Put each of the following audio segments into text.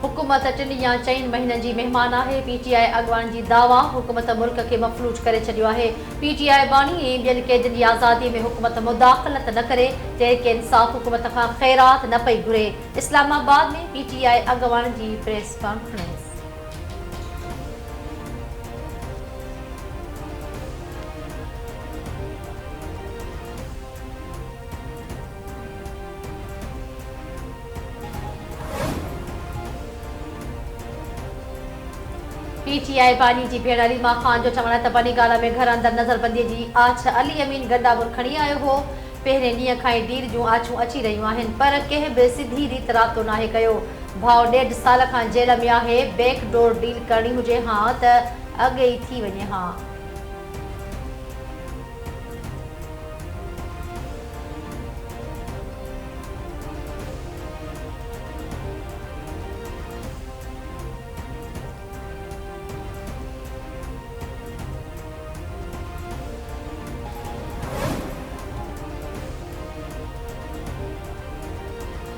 हुकूमत 3 या 4 महीननि जी महिमान आहे। पीटीआई अॻवान जी दावा, हुकूमत मुल्क खे मफ़लूज करे छॾियो आहे। पीटीआई बानी ऐं ॿियनि क़ैदियुनि जी आज़ादीअ में हुकूमत मुदाख़लत न करे, तहरीक इंसाफ़ हुकूमत खां ख़ैरात न पई घुरे। इस्लामाबाद में पीटीआई अॻवान जी प्रेस कॉन्फ्रेंस। पीटीआई बानी जी भेण अलीमा ख़ान जो चवणु आहे त बनी गाला में घर अंदरि नज़रबंदीअ जी आछ अली अमीन गंडामुर खणी आयो हो। पहिरें ॾींहं खां ई डीर जूं आछूं अची रहियूं आहिनि, पर कंहिं बि सिधी रीत राब्तो नाहे कयो। भाउ 1.5 साल खां जेल में आहे। बैकडोर डील करणी हुजे हा त अॻे ई थी वञे हा।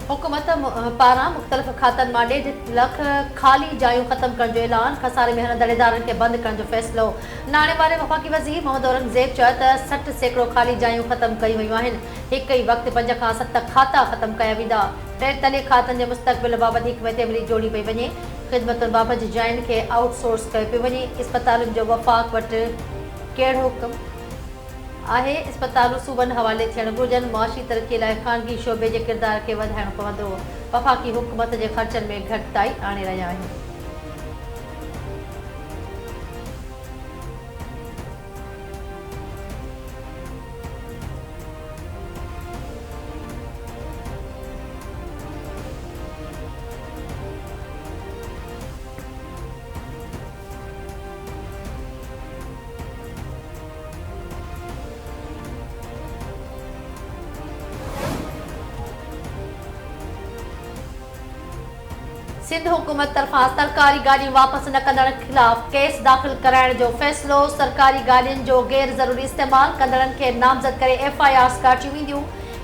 हुकूमत पारां मुख़्तलिफ़ खातनि मां 1.5 लख ख़ाली जायूं ख़त्म करण जो ऐलान। खसारे में हलंदड़ इदारनि खे बंदि करण जो फ़ैसिलो। नाणे वारे वफ़ाक़ी वज़ीर मोहम्मद औरंगज़ेब चयो त 60% ख़ाली जायूं ख़त्म कयूं वयूं आहिनि। हिक ई वक़्तु 5 खां 7 खाता ख़त्म कया वेंदा। तले खातनि जे मुस्तक़बिल बाबति हिकमत अमली जोड़ी पई वञे। ख़िदमतुनि बाबति जायुनि खे आउटसोर्स कयो पियो वञे। इस्पतालुनि जो वफ़ाक़ वटि कहिड़ो हुकुम आहे? इस्पतालूं सूबनि हवाले थियण घुरिजनि। मुआशी तरक़ीअ लाइ ख़ानगी शोबे जे किरदार खे वधाइणो पवंदो। वफ़ाक़ी हुकूमत जे ख़र्चनि में घटिताई आणे रहिया आहिनि। सिंध हुकूमत तरफ़ां सरकारी गाॾियूं वापसि न कंदड़ ख़िलाफ़ केस दाख़िल कराइण जो फ़ैसिलो। सरकारी गाॾियुनि जो गैर ज़रूरी इस्तेमाल कंदड़नि खे नामज़द करे FIRs काटियूं वेंदियूं।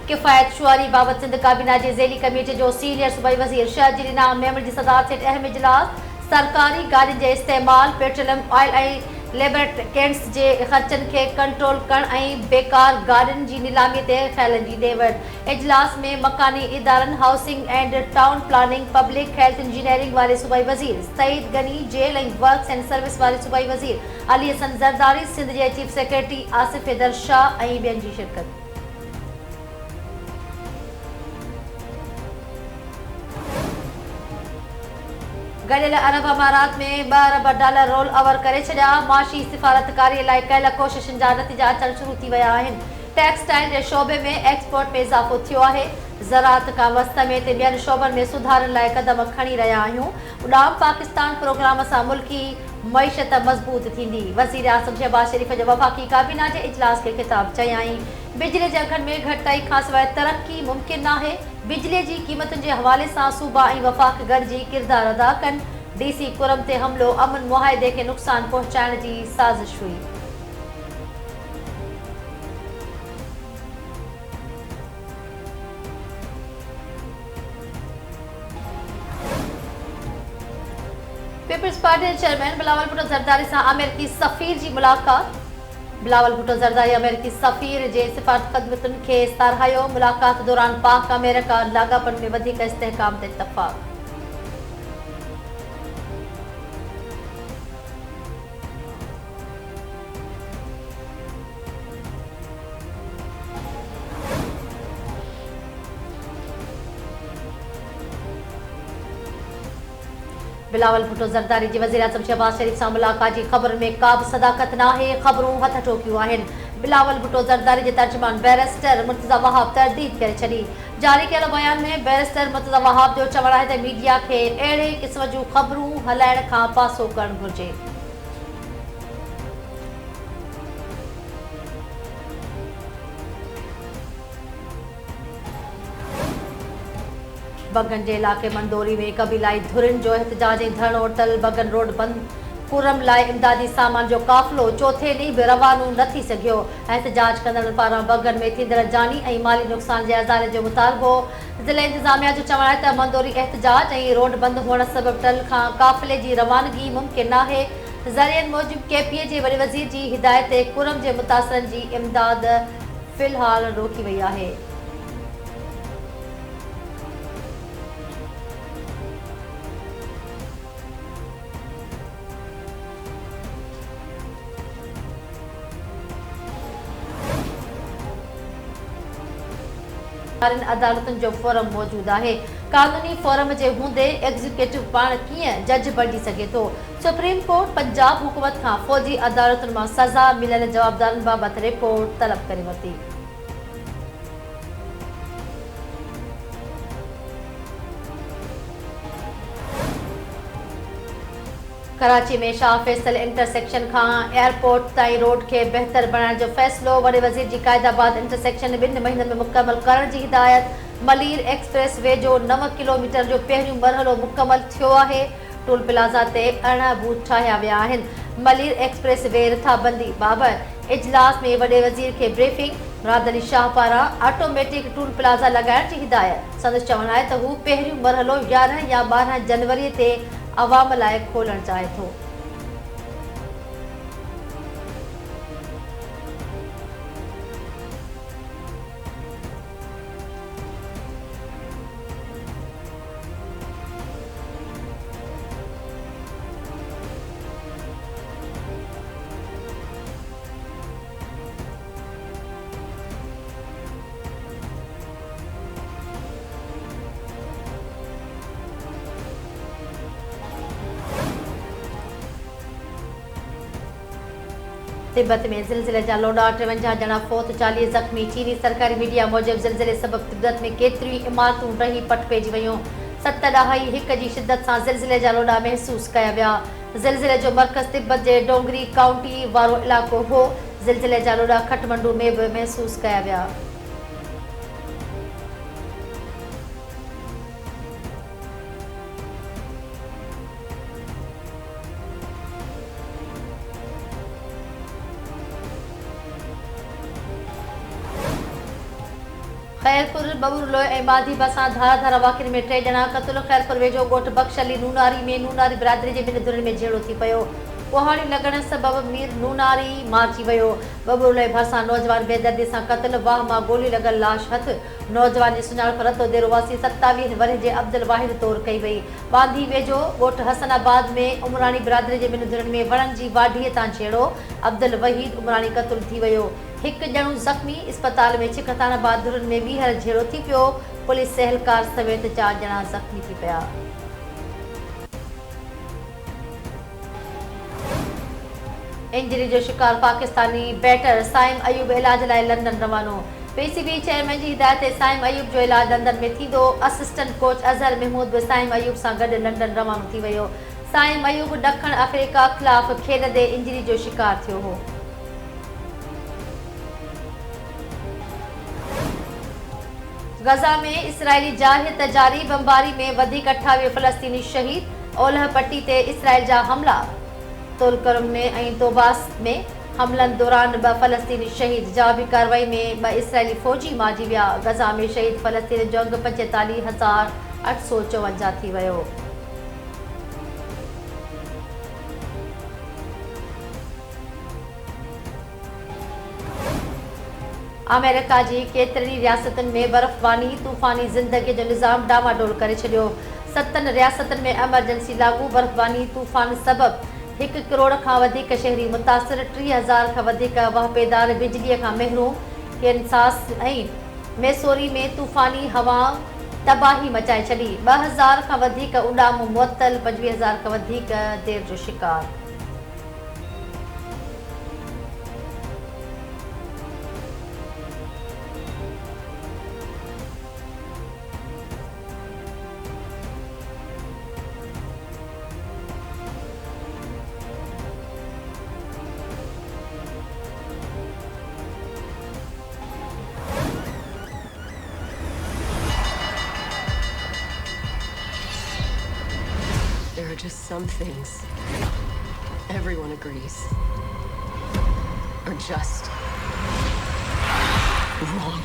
किफ़ायत शुआरी बाबति सिंध काबीना जे ज़ेली कमेटी जो सीनियर सूबाई वज़ीर शहजीर इनाम मेमन जी सदारत हेठि अहम इजलास। सरकारी गाॾियुनि जे इस्तेमाल, पेट्रोलियम ऑयल ऐं लेबरेटेंट्स जे ख़र्चनि खे कंट्रोल करण ऐं बेकार गाॾियुनि जी नीलामीअ ते ख़्यालनि जी ॾे वठि। इजलास में मकानी इदारनि, housing and town planning, public health engineering वारे सूबाई वज़ीर सईद गनी, जेल ऐं वर्क्स एंड सर्विस वारे सूबाई वज़ीर अली हसन ज़रदारी, सिंध जे चीफ सेक्रेटरी आसिफ हैदर शाह ऐं ॿियनि जी शिरकत। गॾियल अरब अमारात में $2 अरब रोल ओवर करे छॾिया। माशी सिफ़ारतकारीअ लाइ कयल कोशिशुनि जा नतीजा अचणु शुरू थी विया आहिनि। टेक्सटाइल जे शोबे में एक्सपोर्ट में इज़ाफ़ो थियो आहे। ज़राअत खां वस्त में ते ॿियनि शोबनि में सुधारनि लाइ क़दम खणी रहिया आहियूं। उॾाम पाकिस्तान प्रोग्राम सां मुल्की मईशत मज़बूत थींदी। वज़ीर आज़म शहबाज शरीफ़ जो वफ़ाक़ी काबीना जे इजलास खे ख़िताब चयाईं। बिजली जे अघनि में घटिताई खां सवाइ तरक़ी मुमकिन नाहे। बिजलीअ जी क़ीमतुनि जे हवाले सां सूबा ऐं वफ़ाक़ गॾिजी किरदार अदा कनि। DC कुरम ते हमलो अमन मुआहिदे खे नुक़सान पहुचाइण जी साज़िश हुई। पीपल्स पार्टी जे चेयरमैन बिलावल भुट्टो ज़रदारी सां अमेरिकी सफ़ीर जी मुलाक़ात। बिलावल भुट्टो ज़रदारी अमेरिकी सफ़ीर जे सिफ़ारत ख़िदमतुनि खे साराहियो। मुलाक़ात दौरान पाक अमेरिका लाॻापनि में वधीक इस्तेहकाम ते इत्तफ़ाक़। बिलावल भुट्टो ज़रदारी जी वज़ीर आज़म शहबाज शरीफ़ सां मुलाक़ात जी ख़बरुनि में का बि सदाकत नाहे। ख़बरूं हथ ठोकियूं आहिनि। बिलावल भुट्टो ज़रदारी जे तर्जुमान बैरिस्टर मुर्तज़ा वहाब तरदीद करे छॾी। जारी कयल बयान में बैरिस्टर मुर्तज़ा वहाब जो चवणु आहे त मीडिया खे अहिड़े क़िस्म जूं ख़बरूं हलाइण खां पासो करणु घुरिजे। बगन जे इलाक़े मंदोरी में कबीलाई धुरिन जो एहतजाज ऐं धरणो तल बगन रोड बंदि कुरम लाइ इमदादी सामान जो काफ़िलो चौथे ॾींहुं बि रवानो न थी सघियो। एहतजाज कंदड़नि पारां बगन में थींदड़ जानी ऐं माली नुक़सान जे इज़ाले जो मुतालबो। ज़िला इंतिज़ामिया जो चवणु आहे त मंदोरी एहतजाज ऐं रोड बंदि हुअण सबबि टल खां काफ़िले जी रवानगी मुमकिन नाहे। ज़रियनि मूजिबि केपीए जे वॾे वज़ीर जी हिदायत ते कुरम जे मुतासिरनि जी इमदाद फ़िलहाल रोकी वई आहे। अदालतुनि जो फोरम मौजूद आहे। कानूनी फोरम जे हूंदे एग्जीक्यूटिव पाण कीअं जज बणिजी सघे थो। सुप्रीम कोर्ट पंजाब हुकूमत खां फ़ौजी अदालतुनि मां सज़ा मिलियल जवाबदारनि बाबति रिपोर्ट तलब करे वरिती। कराची में शाह फैसल इंटरसेक्शन खां एयरपोर्ट ताईं रोड खे बहितर बणाइण जो फ़ैसिलो। वॾे वज़ीर जी क़ाइदाबाद इंटरसेक्शन 2 महीननि में मुकमल करण जी हिदायत। मलीर एक्सप्रेस वे जो 9 किलोमीटर जो पहिरियों मरहलो मुकमल थियो आहे। टोल प्लाज़ा ते 18 बूथ ठाहिया विया आहिनि। मलीर एक्सप्रेस वे रिथाबंदी बाबति इजलास में वॾे वज़ीर खे ब्रीफिंग। मुराद अली शाह पारां ऑटोमेटिक टोल प्लाज़ा लॻाइण जी हिदायत। संदसि चवणु आहे त हू पहिरियों मरहलो 11 या 12 जनवरी ते अवाम लाइ खोलणु चाहे थो। तिब्बत में ज़िलज़िले जा लोड़ा 53 ॼणा फ़ौत 40 ज़ख़्मी। चीनी सरकारी मीडिया मूजिबि ज़िलज़िले सबबि तिब्बत में केतिरियूं इमारतूं रही पट पइजी वयूं। 7 ॾहाई 1 जी शिदत सां ज़िलज़िले जा लोड़ा महसूस कया विया। ज़िलज़िले जो मर्कज़ तिब्बत जे डोंगरी काउंटी वारो इलाइक़ो हो। ज़िलज़िले जा लोड़ा खटमंडू में बि महसूस कया विया। खैरपुर बबुरलो ऐं माधी बसां धाराधारा वाक़िअनि में 3 ॼणा क़तल। खैरपुर वेझो ॻोठ बख़्श अली नूनारी में नूनारी बिरादरी जे ॿिनि धुरनि में झेड़ो थी पियो। कुहाड़ी लॻण सबबि मीर नूनारी मारिजी वियो। बबुरलो भरिसां नौजवान बेदर्दी सां क़तल। वाह मां गोली लॻल लाश हथ। नौजवान जी सुञाणप रतो देरो वासी 27 वरे जे अब्दुल वाहिद तौरु कई वई। बांधी वेझो ॻोठ हसनाबाद में उमरानी बिरादरी जे ॿिनि धुरनि में वणनि जी वाढीअ तां झेड़ो। अब्दुल वहीद उमरानी क़तल थी वियो। 1 ॼणो ज़ख़्मी। अस्पताल में छिकतानाबाद धुरनि में ॿीहर झेड़ो थी पियो। पुलिस एहलकार समेत 4 ॼणा ज़ख़्मी थी पिया। इंजरी जो शिकार पाकिस्तानी बैटर साइम अयूब इलाज लाइ लंडन रवानो। पीसीबी चेयरमैन जी हिदायत ते साइम अयूब जो इलाज लंडन में थींदो। असिस्टेंट कोच अज़हर महमूद बि साइम अयूब सां गॾु लंडन रवानो थी वियो। साइम अयूब ॾखण अफ्रीका ख़िलाफ़ खेॾंदे इंजरी जो शिकार थियो हो। गज़ा में इसराइली जारहियत जारी। बमबारी में वधीक 28 फ़लस्तीनी शहीद। ओलह पट्टी ते इसराइल जा हमला। तोलकरम में ऐं तोबास में हमलनि दौरान 2 फ़लस्तीनी शहीद। जवाबी कार्रवाई में 2 इसराइली फ़ौजी मारिजी विया। गज़ा में शहीद फ़लस्तीनी जो अंग 45,854 थी वियो। अमेरिका जी केतिरनि रियासतुनि में बर्फ़बानी तूफ़ानी ज़िंदगी जो निज़ाम डामाडोल करे छॾियो। 7 रियासतुनि में एमरजेंसी लागू। बर्फ़बानी तूफ़ान सबबि 1 करोड़ खां वधीक शहरी मुतासिर। 30,000 खां वधीक वाहपेदार बिजलीअ खां महरूम। कैनसास ऐं मेसोरी में तूफ़ानी हवाऊं तबाही मचाए छॾी। 2,000 खां वधीक उॾामूं मुअतल। 25,000 खां वधीक देर जो शिकार। There are just some things everyone agrees, are just wrong.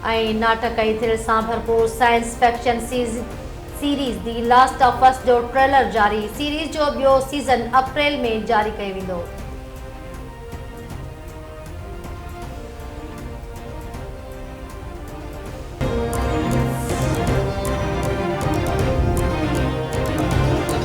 ऐं नाटक ऐं थ्रिल सां भरपूर science fiction series the last of us जो ट्रेलर जारी। सीरीज़ जो ॿियो सीज़न अप्रैल में जारी कयो वेंदो।